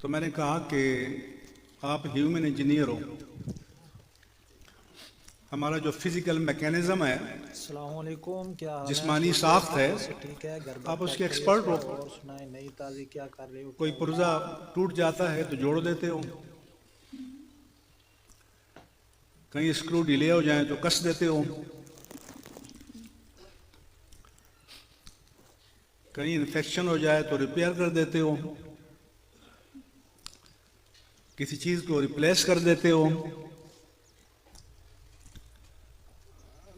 تو میں نے کہا کہ آپ ہیومن انجینئر ہو. ہمارا جو فزیکل میکینزم ہے، السلام علیکم، کیا حال ہے؟ جسمانی ساخت ہے، ٹھیک ہے، گھر آپ بار اس کے خیریت ایکسپرٹ سے؟ ہو. اور سنائیں، نئی تازی کیا کر رہے ہو؟ کوئی کیا پرزہ ٹوٹ جاتا ہے تو جوڑ دیتے ہو، کہیں اسکرو ڈھیلے ہو جائیں تو کس دیتے ہو، کہیں انفیکشن ہو جائے تو ریپیئر کر دیتے ہو، کسی چیز کو ریپلیس کر دیتے ہو.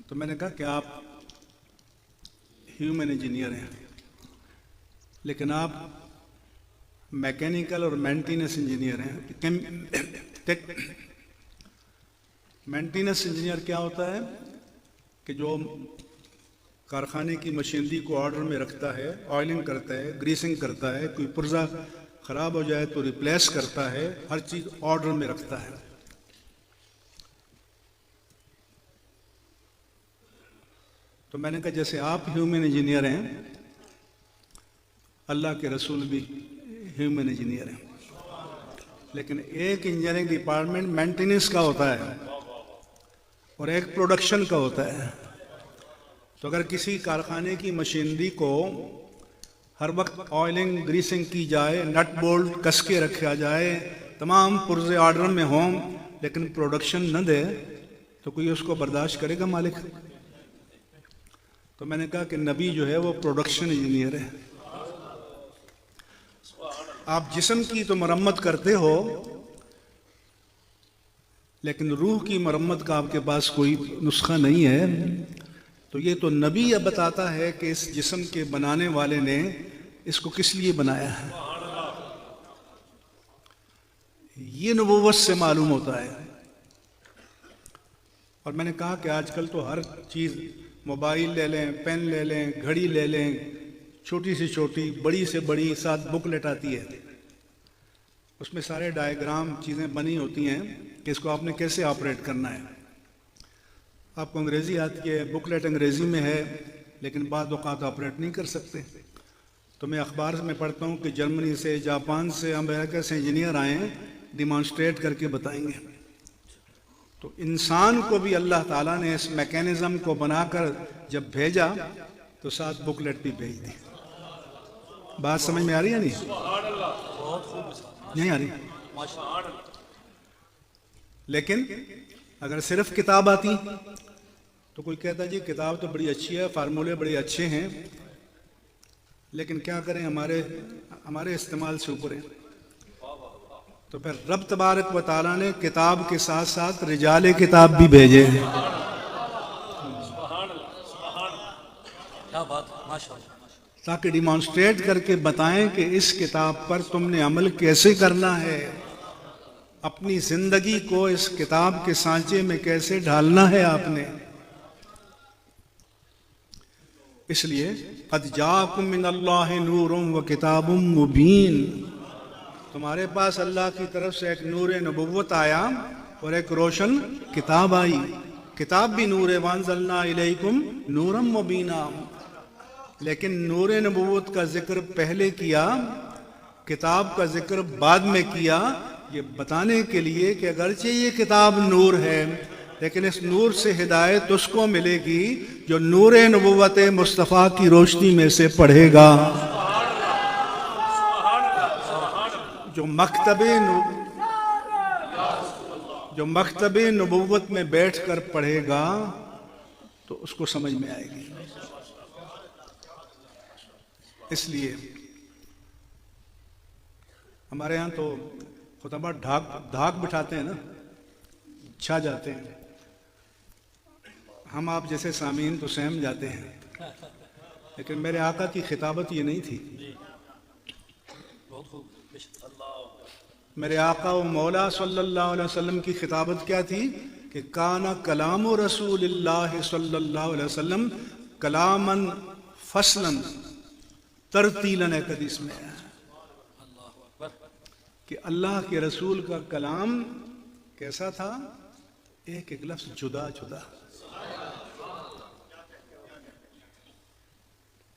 تو میں نے کہا کہ آپ ہیومن انجینئر ہیں، لیکن آپ میکینیکل اور مینٹیننس انجینئر ہیں. مینٹیننس انجینئر کیا ہوتا ہے کہ جو کارخانے کی مشینری کو آرڈر میں رکھتا ہے، آئلنگ کرتا ہے، گریسنگ کرتا ہے، کوئی پرزہ خراب ہو جائے تو ریپلیس کرتا ہے، ہر چیز آرڈر میں رکھتا ہے. تو میں نے کہا جیسے آپ ہیومن انجینئر ہیں، اللہ کے رسول بھی ہیومن انجینئر ہیں، لیکن ایک انجینئرنگ ڈپارٹمنٹ مینٹیننس کا ہوتا ہے اور ایک پروڈکشن کا ہوتا ہے. تو اگر کسی کارخانے کی مشینری کو ہر وقت آئلنگ گریسنگ کی جائے، نٹ بولٹ کس کے رکھا جائے، تمام پرزے آرڈر میں ہوں، لیکن پروڈکشن نہ دے تو کوئی اس کو برداشت کرے گا مالک؟ تو میں نے کہا کہ نبی جو ہے وہ پروڈکشن انجینئر ہے. آپ جسم کی تو مرمت کرتے ہو، لیکن روح کی مرمت کا آپ کے پاس کوئی نسخہ نہیں ہے. تو یہ تو نبی اب بتاتا ہے کہ اس جسم کے بنانے والے نے اس کو کس لیے بنایا ہے. یہ نبوت سے معلوم ہوتا ہے. اور میں نے کہا کہ آج کل تو ہر چیز، موبائل لے لیں، پین لے لیں، گھڑی لے لیں، چھوٹی سے چھوٹی، بڑی سے بڑی، ساتھ بک لیٹ آتی ہے، اس میں سارے ڈائیگرام چیزیں بنی ہوتی ہیں کہ اس کو آپ نے کیسے آپریٹ کرنا ہے. آپ کو انگریزی آتی ہے، بک لیٹ انگریزی میں ہے، لیکن بعض اوقات آپریٹ نہیں کر سکتے. تو میں اخبار میں پڑھتا ہوں کہ جرمنی سے، جاپان سے، امریکہ سے انجینئر آئے ہیں، ڈیمانسٹریٹ کر کے بتائیں گے. تو انسان کو بھی اللہ تعالیٰ نے اس میکینزم کو بنا کر جب بھیجا تو ساتھ بک لیٹ بھی بھیج دی. بات سمجھ میں آ رہی ہے نہیں آ رہی؟ لیکن اگر صرف کتاب آتی تو کوئی کہتا جی کتاب تو بڑی اچھی ہے، فارمولے بڑے اچھے ہیں، لیکن کیا کریں، ہمارے استعمال سے اوپر ہے. تو پھر رب تبارک و تعالیٰ نے کتاب کے ساتھ ساتھ رجال کتاب بھی بھیجے. تاکہ ڈیمانسٹریٹ کر کے بتائیں کہ اس کتاب پر تم نے عمل کیسے کرنا ہے، اپنی زندگی کو اس کتاب کے سانچے میں کیسے ڈھالنا ہے آپ نے. اس لیے قد جاءکم من اللہ نور و کتاب مبین، تمہارے پاس اللہ کی طرف سے ایک نور نبوت آیا اور ایک روشن کتاب آئی. کتاب بھی نور ہے، وانزلنا الیکم نورا مبینا، لیکن نور نبوت کا ذکر پہلے کیا، کتاب کا ذکر بعد میں کیا، یہ بتانے کے لیے کہ اگرچہ یہ کتاب نور ہے، لیکن اس نور سے ہدایت اس کو ملے گی جو نور نبوت مصطفیٰ کی روشنی میں سے پڑھے گا. جو مکتب نبوت میں بیٹھ کر پڑھے گا تو اس کو سمجھ میں آئے گی. اس لیے ہمارے ہاں تو خطبہ ڈھاک بٹھاتے ہیں نا، چھا جاتے ہیں. ہم آپ جیسے سامعین تو سہم جاتے ہیں، لیکن میرے آقا کی خطابت یہ نہیں تھی. میرے آقا و مولا صلی اللہ علیہ وسلم کی خطابت کیا تھی کہ کانا کلام رسول اللہ صلی اللہ علیہ وسلم کلامن فصلاً ترتیلاً. ایک حدیث میں ہے کہ اللہ کے رسول کا کلام کیسا تھا، ایک ایک لفظ جدا جدا،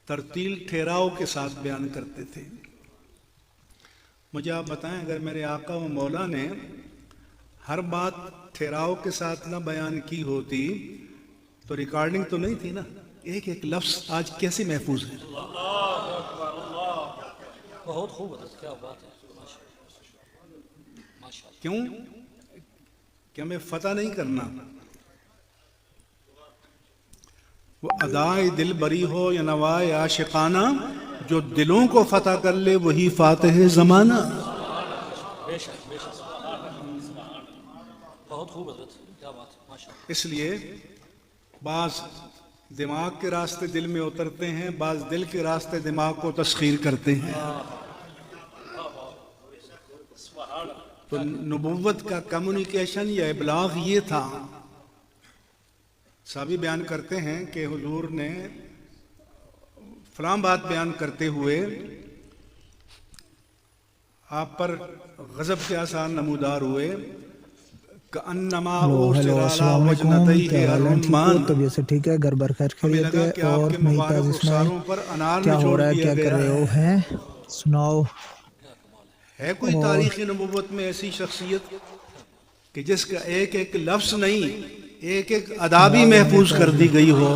ترتیل ٹھہراؤ کے ساتھ بیان کرتے تھے. مجھے آپ بتائیں اگر میرے آقا و مولا نے ہر بات ٹھہراؤ کے ساتھ نہ بیان کی ہوتی تو ریکارڈنگ تو نہیں تھی نا. ایک ایک لفظ آج کیسے محفوظ ہے. بہت خوب حضرت، کیا بات ہے، ماشاءاللہ. کیوں کہ ہمیں فتح نہیں کرنا. وہ ادائے دل بری ہو یا نوائے عاشقانہ، جو دلوں کو فتح کر لے وہی فاتح زمانہ. بے شک بے شک، بہت خوب حضرت، کیا بات ہے، ماشاءاللہ. اس لیے بعض دماغ کے راستے دل میں اترتے ہیں، بعض دل کے راستے دماغ کو تسخیر کرتے ہیں. تو نبوت کا کمیونیکیشن یا ابلاغ یہ تھا. صحابی بیان کرتے ہیں کہ حضور نے فلاں بات بیان کرتے ہوئے آپ پر غضب کے آثار نمودار ہوئے. کأنما ہیلو أرسل السلام على علیکم، وجنتيه کیا حال ہے؟ ٹھیک ہو؟ الرمان. طبیعت سے ٹھیک ہے؟ گھر بر خیر ہمیں خیریت لگا ہے؟ کہ آپ اور کے میری مبارک تاز رخساروں اسماعیل پر انار کیا میں ہو چھوڑ رہا ہے؟ دیا کیا کر گیا رہے ہو ہے. ہیں؟ سناؤ. ہے کوئی تاریخ نبوت میں ایسی شخصیت کہ جس کا ایک ایک لفظ نہیں ایک ایک ادا بھی محفوظ کر دی گئی ہو.